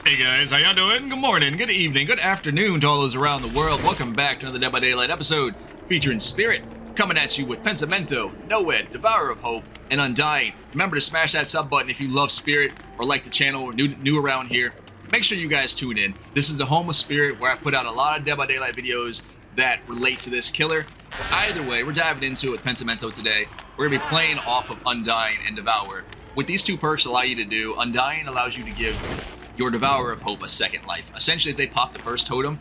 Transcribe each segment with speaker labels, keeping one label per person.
Speaker 1: Hey guys, how y'all doing? Good morning, good evening, good afternoon to all those around the world. Welcome back to another Dead by Daylight episode featuring Spirit, coming at you with Pentimento, Noed, Devour of Hope, and Undying. Remember to smash that sub button if you love Spirit or like the channel or new around here. Make sure you guys tune in. This is the home of Spirit, where I put out a lot of Dead by Daylight videos that relate to this killer. Either way, we're diving into it with Pentimento today. We're going to be playing off of Undying and Devour. What these two perks allow you to do, Undying allows you to give your Devour of Hope a second life. Essentially, if they pop the first totem,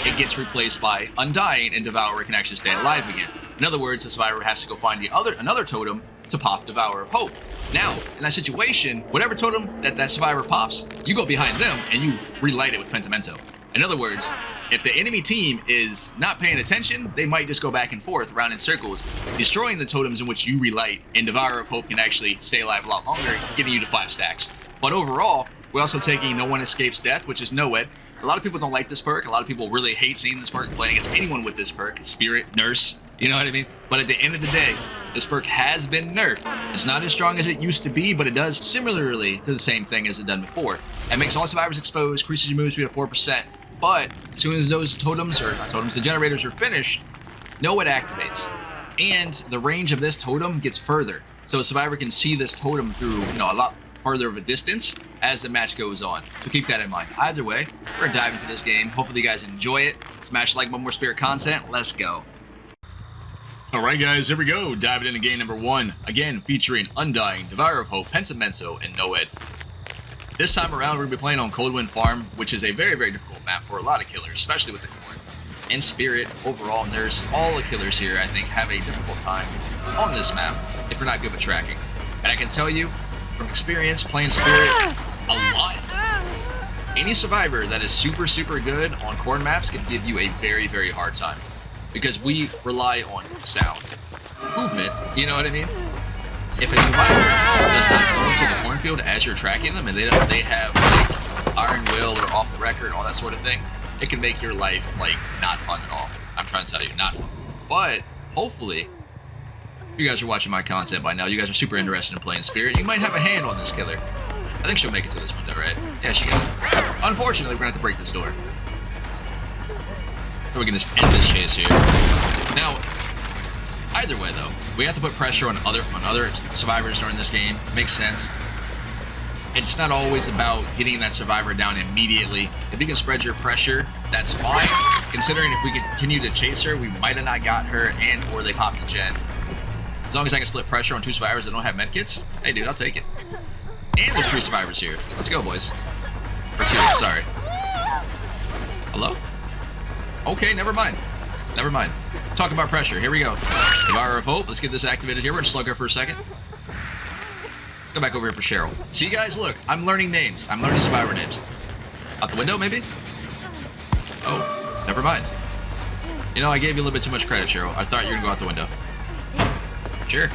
Speaker 1: it gets replaced by Undying, and Devour can actually stay alive again. In other words, the survivor has to go find another totem to pop Devour of Hope. Now, in that situation, whatever totem that survivor pops, you go behind them and you relight it with Pentimento. In other words, if the enemy team is not paying attention, they might just go back and forth, around in circles, destroying the totems in which you relight, and Devour of Hope can actually stay alive a lot longer, getting you to 5 stacks. But overall, we're also taking No One Escapes Death, which is Noed. A lot of people don't like this perk. A lot of people really hate seeing this perk, playing against anyone with this perk. Spirit, Nurse, you know what I mean? But at the end of the day, this perk has been nerfed. It's not as strong as it used to be, but it does similarly to the same thing as it done before. It makes all survivors exposed, increases your move speed at 4%, but as soon as those totems, or not totems, the generators are finished, Noed activates. And the range of this totem gets further. So a survivor can see this totem through, a lot further of a distance as the match goes on. So keep that in mind. Either way, we're gonna dive into this game. Hopefully you guys enjoy it. Smash like, more Spirit content. Let's go. All right, guys, here we go. Diving into game number 1. Again, featuring Undying, Devour of Hope, Pentimento, and Noed. This time around, we're gonna be playing on Coldwind Farm, which is a very, very difficult map for a lot of killers, especially with the corn. And Spirit, overall, Nurse, all the killers here, I think, have a difficult time on this map if you're not good with tracking. And I can tell you, from experience playing Spirit a lot, any survivor that is super, super good on corn maps can give you a very, very hard time, because we rely on sound, movement, you know what I mean? If a survivor does not go into the cornfield as you're tracking them, and they have like Iron Will or Off the Record, all that sort of thing, it can make your life like not fun at all. I'm trying to tell you, not fun. But hopefully, if you guys are watching my content by now, you guys are super interested in playing Spirit. You might have a hand on this killer. I think she'll make it to this window, right? Yeah, she got it. Unfortunately, we're gonna have to break this door. So we can just end this chase here. Now, either way though, we have to put pressure on other survivors during this game. Makes sense. It's not always about getting that survivor down immediately. If you can spread your pressure, that's fine. Considering if we continue to chase her, we might have not got her, and or they pop the gen. As long as I can split pressure on 2 survivors that don't have medkits, hey dude, I'll take it. And there's 3 survivors here. Let's go, boys. Or 2, sorry. Hello? Okay, never mind. Never mind. Talk about pressure. Here we go. Devour of Hope. Let's get this activated here. We're gonna slug her for a second. Go back over here for Cheryl. See, guys, look. I'm learning names. I'm learning survivor names. Out the window, maybe? Oh, never mind. I gave you a little bit too much credit, Cheryl. I thought you were gonna go out the window. Sure.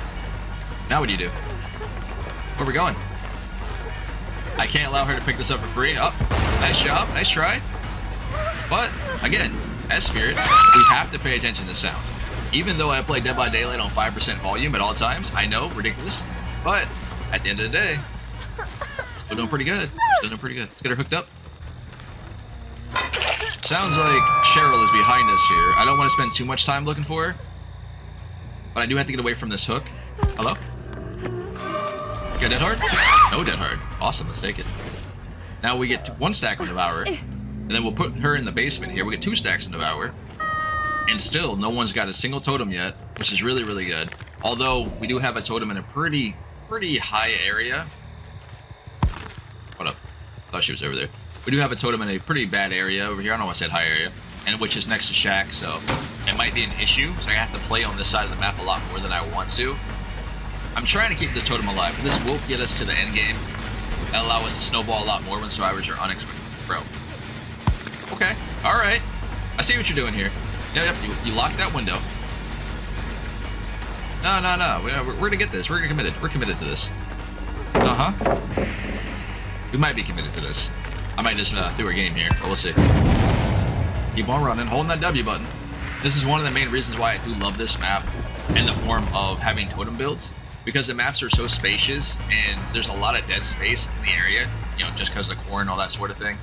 Speaker 1: Now what do you do? Where are we going? I can't allow her to pick this up for free. Oh, nice job. Nice try. But, again, as Spirit, we have to pay attention to sound. Even though I play Dead by Daylight on 5% volume at all times, I know, ridiculous. But, at the end of the day, still doing pretty good. Still doing pretty good. Let's get her hooked up. Sounds like Cheryl is behind us here. I don't want to spend too much time looking for her, but I do have to get away from this hook. Hello? You got dead hard? No dead hard. Awesome, let's take it. Now we get 1 stack of Devour, and then we'll put her in the basement here. We get 2 stacks of Devour, and still no one's got a single totem yet, which is really, really good. Although we do have a totem in a pretty high area. Hold up. I thought she was over there. We do have a totem in a pretty bad area over here. I don't know why I said high area. And which is next to Shack, so it might be an issue. So I have to play on this side of the map a lot more than I want to. I'm trying to keep this totem alive, but this will get us to the end game and allow us to snowball a lot more when survivors are unexpected. Bro. Okay. Alright. I see what you're doing here. Yep, you locked that window. No. We're gonna get this. We're committed. We're committed to this. Uh-huh. We might be committed to this. I might just through a game here, but we'll see. Keep on running, holding that W button. This is one of the main reasons why I do love this map in the form of having totem builds, because the maps are so spacious and there's a lot of dead space in the area. you know, just because of the corn, all that sort of thing.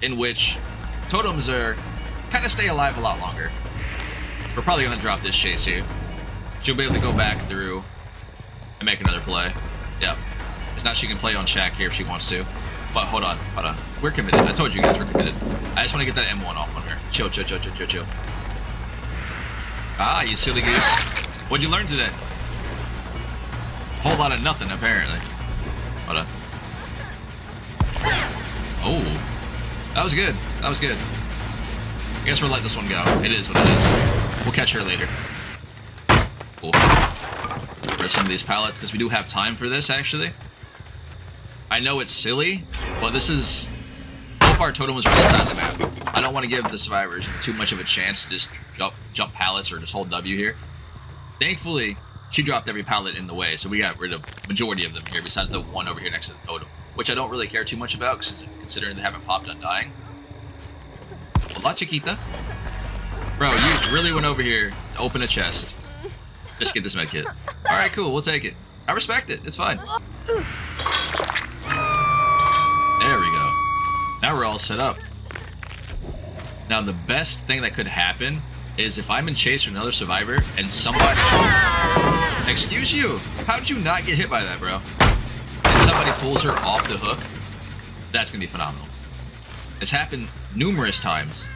Speaker 1: In which totems are kind of stay alive a lot longer. We're probably gonna drop this chase here. She'll be able to go back through and make another play. Yep. Because now she can play on Shaq here if she wants to. But hold on. We're committed. I told you guys we're committed. I just want to get that M1 off on her. Chill. Ah, you silly goose. What'd you learn today? A whole lot of nothing, apparently. Hold on. Oh. That was good. I guess we'll let this one go. It is what it is. We'll catch her later. Cool. Grab some of these pallets, because we do have time for this, actually. I know it's silly, but this is... So far, totem was right inside the map. I don't want to give the survivors too much of a chance to just jump pallets or just hold W here. Thankfully, she dropped every pallet in the way, so we got rid of majority of them here, besides the one over here next to the totem, which I don't really care too much about, considering they haven't popped Undying. Hola, Chiquita. Bro, you really went over here to open a chest. Just get this med kit. Alright, cool, we'll take it. I respect it, it's fine. There we go. Now we're all set up. Now the best thing that could happen is if I'm in chase with another survivor and somebody... Excuse you! How'd you not get hit by that, bro? And somebody pulls her off the hook, that's gonna be phenomenal. It's happened numerous times.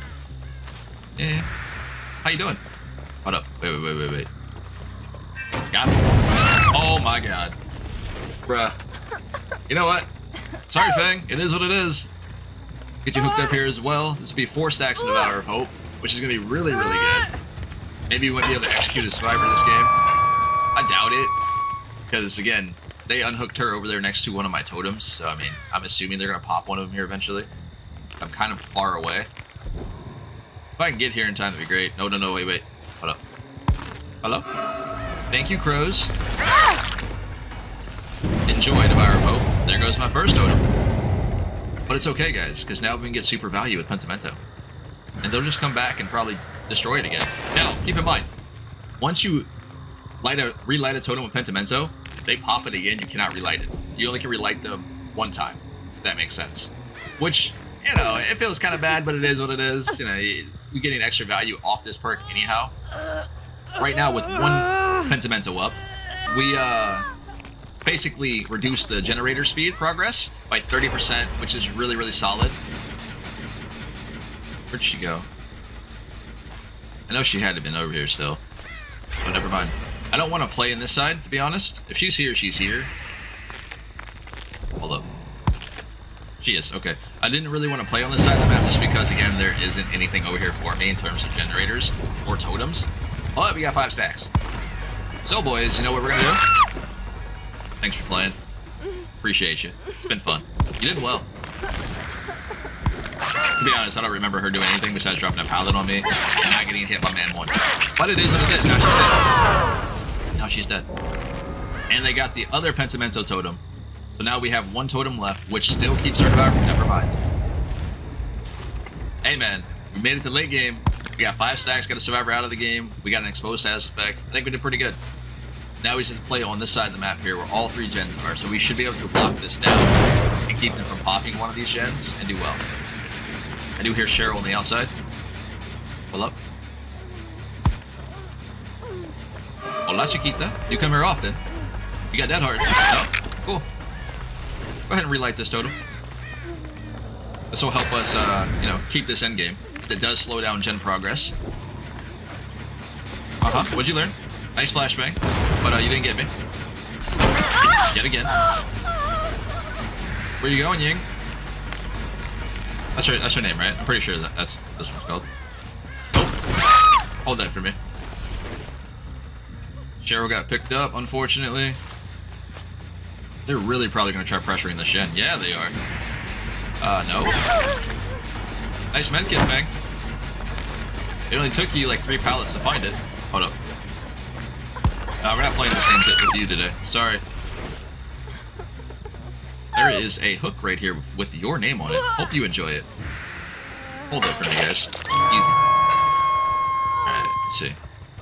Speaker 1: Yeah. How you doing? Hold up. Wait. Got me. Oh my god. Bruh. You know what? Sorry, Fang. It is what it is. Get you hooked up here as well. This will be 4 stacks of Devour of Hope, which is going to be really, really good. Maybe we won't be able to execute a survivor this game. I doubt it. Because, again, they unhooked her over there next to one of my totems. So, I mean, I'm assuming they're going to pop one of them here eventually. I'm kind of far away. If I can get here in time, that'd be great. No, wait. Hold up. Hello? Thank you, crows. Enjoy Devour of Hope. There goes my first totem. But it's okay, guys, because now we can get super value with Pentimento. And they'll just come back and probably destroy it again. Now, keep in mind, once you relight a totem with Pentimento, they pop it again, you cannot relight it. You only can relight them one time, if that makes sense. Which, you know, it feels kind of bad, but it is what it is. You know, you're getting extra value off this perk anyhow. Right now, with one Pentimento up, we basically reduce the generator speed progress by 30%, which is really, really solid. Where'd she go? I know she had to have been over here still. But never mind. I don't want to play in this side, to be honest. If she's here, she's here. Hold up. She is, okay. I didn't really want to play on this side of the map just because, again, there isn't anything over here for me in terms of generators or totems. But we got 5 stacks. So, boys, you know what we're going to do? Thanks for playing. Appreciate you. It's been fun. You did well. To be honest, I don't remember her doing anything besides dropping a pallet on me and not getting hit by man 1. But it is what it is. Now she's dead. And they got the other Pentimento totem. So now we have 1 totem left, which still keeps our Devour. Never mind. Hey, man. We made it to late game. We got 5 stacks, got a survivor out of the game. We got an exposed status effect. I think we did pretty good. Now we just play on this side of the map here where all 3 gens are, so we should be able to block this down and keep them from popping one of these gens and do well. I do hear Cheryl on the outside. Pull up. Hola, Chiquita. You come here often. You got that hard. No? Cool. Go ahead and relight this totem. This will help us, you know, keep this end game. That does slow down gen progress. What'd you learn? Nice flashbang. But you didn't get me. Yet again. Where you going, Ying? That's her name, right? I'm pretty sure that's this one's called. Oh. Hold that for me. Cheryl got picked up, unfortunately. They're really probably going to try pressuring the Shen. Yeah, they are. No. Nice medkit, Fang. It only took you like 3 pallets to find it. Hold up. We're not playing this game with you today. Sorry. There is a hook right here with your name on it. Hope you enjoy it. Hold up for me, guys. Easy. Alright, let's see.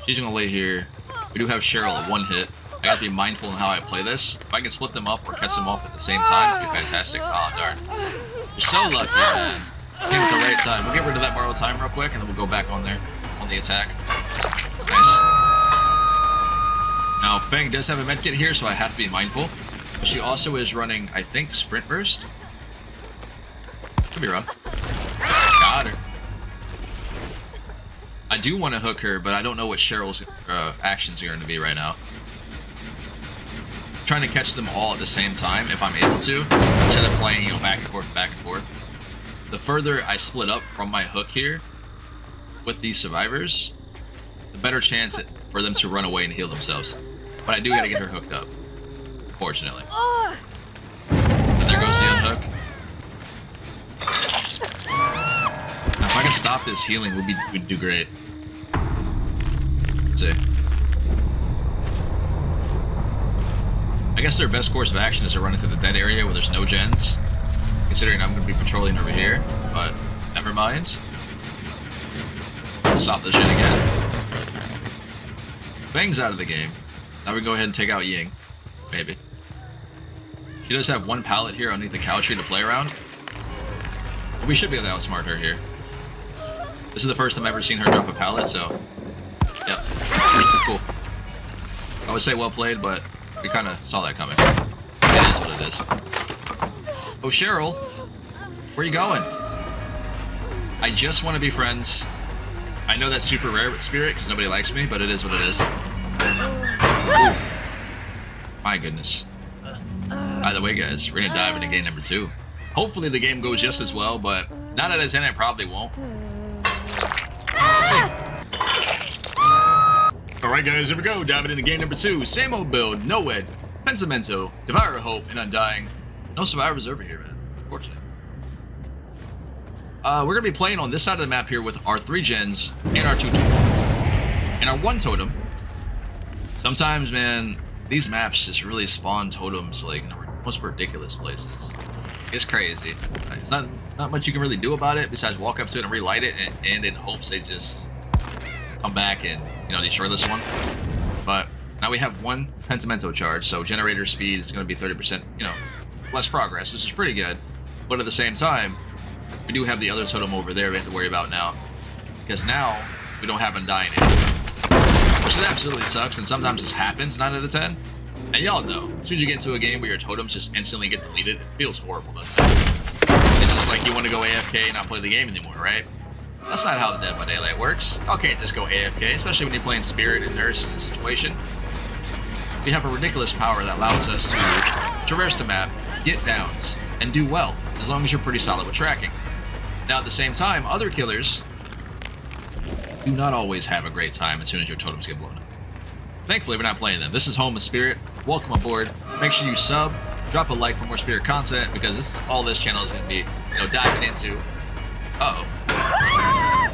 Speaker 1: She's gonna lay here. We do have Cheryl at 1 hit. I gotta be mindful in how I play this. If I can split them up or catch them off at the same time, it'd be fantastic. Oh, darn. You're so lucky, man. Came at the right time. We'll get rid of that borrowed time real quick, and then we'll go back on there, on the attack. Nice. Now, Fang does have a medkit here, so I have to be mindful. But she also is running, I think, Sprint Burst. Could be wrong. Got her. I do want to hook her, but I don't know what Cheryl's actions are going to be right now. I'm trying to catch them all at the same time, if I'm able to, instead of playing, you know, back and forth, back and forth. The further I split up from my hook here with these survivors, the better chance for them to run away and heal themselves. But I do got to get her hooked up, fortunately. And there goes the unhook. Now, if I can stop this healing, we'd do great. Let's see. I guess their best course of action is to run into the dead area where there's no gens. Considering I'm going to be patrolling over here, but never mind. We'll stop this shit again. Fang's out of the game. Now we can go ahead and take out Ying. Maybe. She does have one pallet here underneath the cow tree to play around. But we should be able to outsmart her here. This is the first time I've ever seen her drop a pallet, so... Yep. Cool. I would say well played, but we kind of saw that coming. It is what it is. Oh, Cheryl. Where are you going? I just want to be friends. I know that's super rare with Spirit, because nobody likes me, but it is what it is. Oof. My goodness. By the way, guys, we're going to dive into game number 2. Hopefully the game goes just as well, but 9 out of 10 it probably won't. We'll see. Alright guys, here we go. Diving into game number 2. Same old build, no ed, Pentimento, Devour of Hope, and Undying. No survivors over here, man. Unfortunate. We're going to be playing on this side of the map here with our 3 gens and our 2 totems. And our 1 totem. Sometimes, man, these maps just really spawn totems like in the most ridiculous places. It's crazy. It's not much you can really do about it besides walk up to it and relight it and in hopes they just come back and, you know, destroy this one. But now we have 1 Pentimento charge, so generator speed is going to be 30%, you know, less progress, which is pretty good. But at the same time, we do have the other totem over there we have to worry about now. Because now, we don't have Undying anymore. Which absolutely sucks, and sometimes this happens 9 out of 10. And y'all know, as soon as you get into a game where your totems just instantly get deleted, it feels horrible, doesn't it? It's just like you want to go AFK and not play the game anymore, right? That's not how the Dead by Daylight works. Y'all can't just go AFK, especially when you're playing Spirit and Nurse in this situation. We have a ridiculous power that allows us to traverse the map, get downs, and do well, as long as you're pretty solid with tracking. Now, at the same time, other killers do not always have a great time as soon as your totems get blown up. Thankfully, we're not playing them. This is Home of Spirit. Welcome aboard. Make sure you sub, drop a like for more Spirit content, because this is all this channel is going to be, you know, diving into. Uh-oh.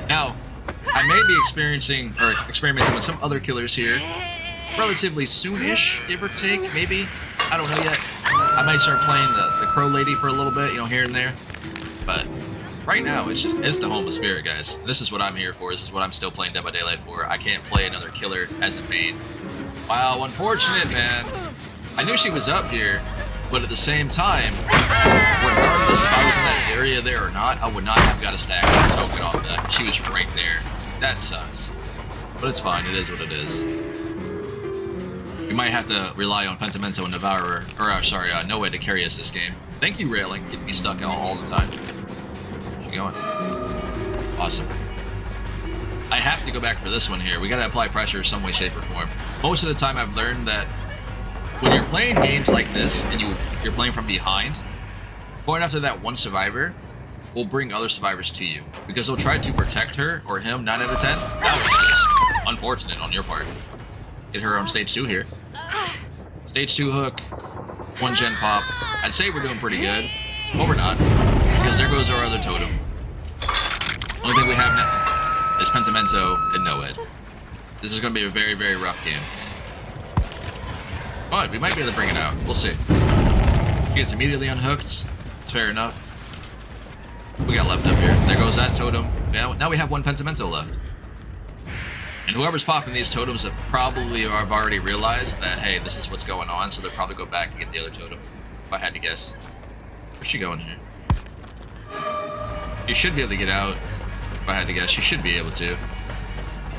Speaker 1: Now, I may be experimenting with some other killers here relatively soon-ish, give or take, maybe. I don't know yet. I might start playing the Crow Lady for a little bit, you know, here and there. But right now, it's the Home of Spirit, guys. This is what I'm here for. This is what I'm still playing Dead by Daylight for. I can't play another killer as a main. Wow, unfortunate, man. I knew she was up here, but at the same time, regardless if I was in that area there or not, I would not have got a stack of token off that. She was right there. That sucks. But it's fine. It is what it is. We might have to rely on Pentimento and Devour, or No Way to carry us this game. Thank you, Railing. Getting me stuck all the time. Where's she going? Awesome. I have to go back for this one here. We gotta apply pressure some way, shape, or form. Most of the time I've learned that when you're playing games like this and you're playing from behind, going after that 1 survivor will bring other survivors to you. Because they'll try to protect her or him 9 out of 10. That was just unfortunate on your part. Get her on stage 2 here. Stage 2 hook, 1 gen pop. I'd say we're doing pretty good, but we're not. Because there goes our other totem. Only thing we have now is Pentimento and No Ed. This is going to be a very, very rough game. But we might be able to bring it out. We'll see. He gets immediately unhooked. It's fair enough. We got left up here. There goes that totem. Now we have 1 Pentimento left. And whoever's popping these totems have probably have already realized that, hey, this is what's going on, so they'll probably go back and get the other totem, if I had to guess. Where's she going here? You should be able to get out, if I had to guess. You should be able to.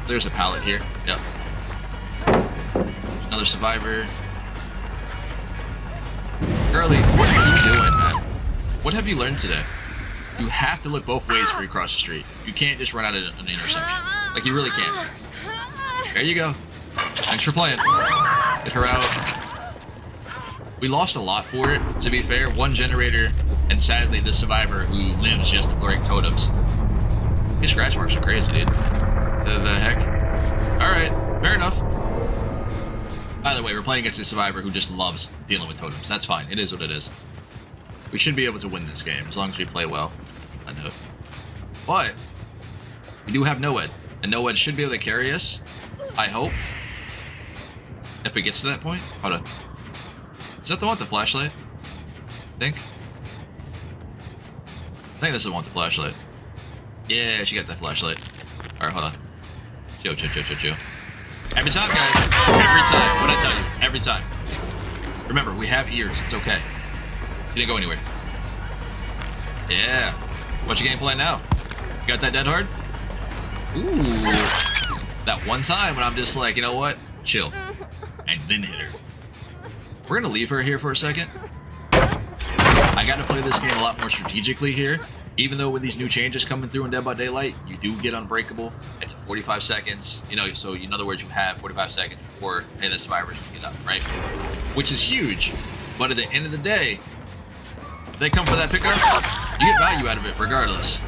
Speaker 1: There's a pallet here. Yep. There's another survivor. Girlie, what are you doing, man? What have you learned today? You have to look both ways before you cross the street. You can't just run out of an intersection. Like, you really can't. There you go. Thanks for playing. Get her out. We lost a lot for it, to be fair. One generator, and sadly, the survivor who lives just to break totems. These scratch marks are crazy, dude. The heck? Alright, fair enough. By the way, we're playing against a survivor who just loves dealing with totems. That's fine. It is what it is. We should be able to win this game, as long as we play well. I know. But, we do have Noed. And Noed should be able to carry us. I hope. If it gets to that point. Hold on. Is that the one with the flashlight? I think this is the one with the flashlight. Yeah, she got that flashlight. Alright, hold on. Chill. Every time, guys. Every time. What'd I tell you? Every time. Remember, we have ears. It's okay. You didn't go anywhere. Yeah. What's your game plan now? You got that dead hard? Ooh. That one time when I'm just like, you know what? Chill. And then hit her. We're gonna leave her here for a second. I gotta play this game a lot more strategically here. Even though with these new changes coming through in Dead by Daylight, you do get unbreakable. It's 45 seconds. You know, so in other words, you have 45 seconds before, hey, the survivors can get up, right? Which is huge. But at the end of the day, if they come for that pickup, you get value out of it regardless.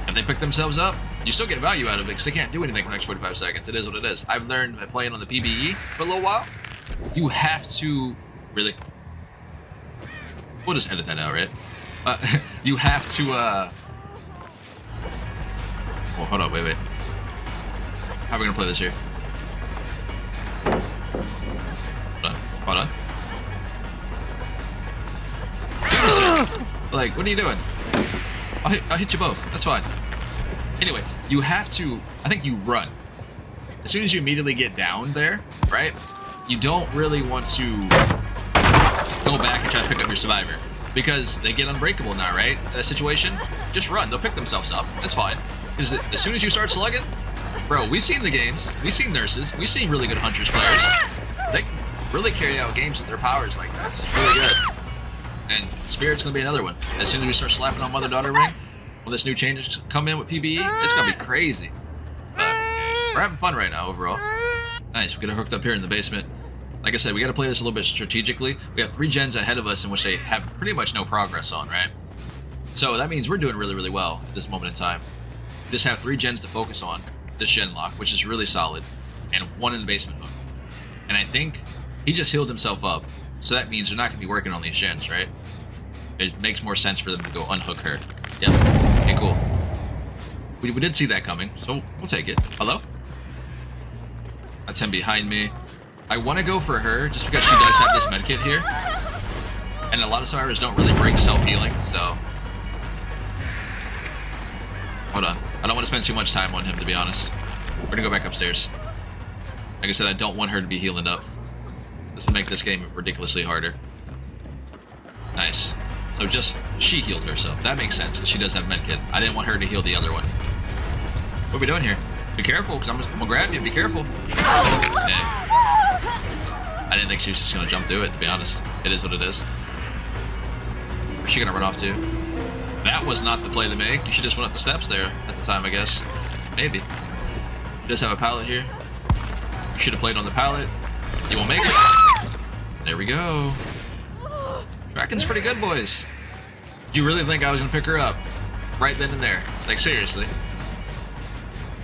Speaker 1: If they pick themselves up, you still get value out of it because they can't do anything for the next 45 seconds. It is what it is. I've learned by playing on the PBE for a little while, you have to... Really? We'll just edit that out, right? You have to, Oh, hold on, wait. How are we gonna play this here? Hold on. Like, what are you doing? I'll hit you both. That's fine. Anyway, you have to, I think you run. As soon as you immediately get down there, right? You don't really want to go back and try to pick up your survivor. Because they get unbreakable now, right? In that situation, just run. They'll pick themselves up. That's fine. Because as soon as you start slugging, bro, we've seen the games. We've seen nurses. We've seen really good Hunters players. They can really carry out games with their powers like that. It's really good. And Spirit's going to be another one. As soon as we start slapping on Mother-Daughter Ring, when this new changes come in with PBE, it's going to be crazy. We're having fun right now overall. Nice. We get hooked up here in the basement. Like I said, we got to play this a little bit strategically. We have 3 gens ahead of us in which they have pretty much no progress on, right? So that means we're doing really, really well at this moment in time. We just have 3 gens to focus on this gen lock, which is really solid, and 1 in the basement hook. And I think he just healed himself up, so that means they're not going to be working on these gens, right? It makes more sense for them to go unhook her. Yep. Okay, cool. We did see that coming, so we'll take it. Hello? That's him behind me. I want to go for her just because she does have this medkit here. And a lot of survivors don't really break self-healing, so... Hold on. I don't want to spend too much time on him, to be honest. We're going to go back upstairs. Like I said, I don't want her to be healing up. This would make this game ridiculously harder. Nice. So just... she healed herself. That makes sense, because she does have medkit. I didn't want her to heal the other one. What are we doing here? Be careful, because I'm going to grab you. Be careful. Okay. I didn't think she was just going to jump through it, to be honest. It is what it is. Where's she going to run off to? That was not the play to make. You should just went up the steps there at the time, I guess. Maybe. She does have a pallet here. You should have played on the pallet. You won't make it. There we go. Trackin's pretty good, boys. Do you really think I was going to pick her up? Right then and there. Like, seriously.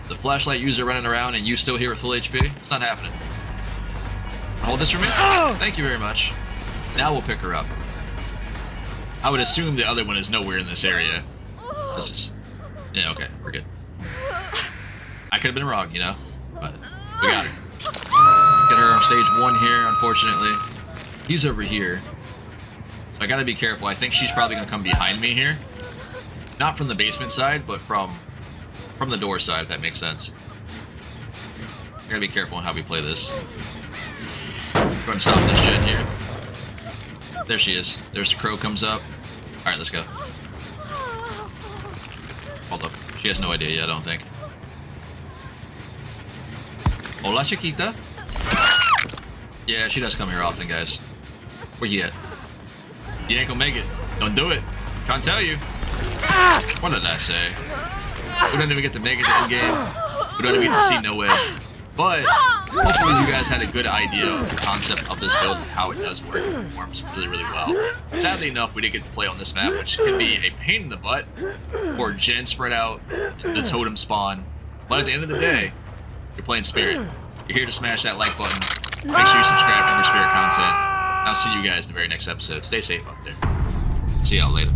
Speaker 1: The flashlight user running around and you still here with full HP? It's not happening. Hold this for me. Thank you very much. Now we'll pick her up. I would assume the other one is nowhere in this area. Let's just... yeah, okay. We're good. I could have been wrong, you know? But we got her. Get her on stage 1 here, unfortunately. He's over here. So I gotta be careful. I think she's probably gonna come behind me here. Not from the basement side, but from the door side, if that makes sense. gotta be careful on how we play this. Go ahead and stop this gen here. There she is. There's the crow comes up. Alright, let's go. Hold up. She has no idea yet, I don't think. Hola, Chiquita. Yeah, she does come here often, guys. Where you at? You ain't gonna make it. Don't do it. Trying to tell you. What did I say? We don't even get to make it to end game. We don't even get to see No Way. But hopefully you guys had a good idea of the concept of this build and how it does work. It performs really, really well. Sadly enough, we didn't get to play on this map, which can be a pain in the butt or gen spread out, the totem spawn. But at the end of the day, you're playing Spirit. You're here to smash that like button. Make sure you subscribe for more Spirit content. And I'll see you guys in the very next episode. Stay safe out there. See y'all later.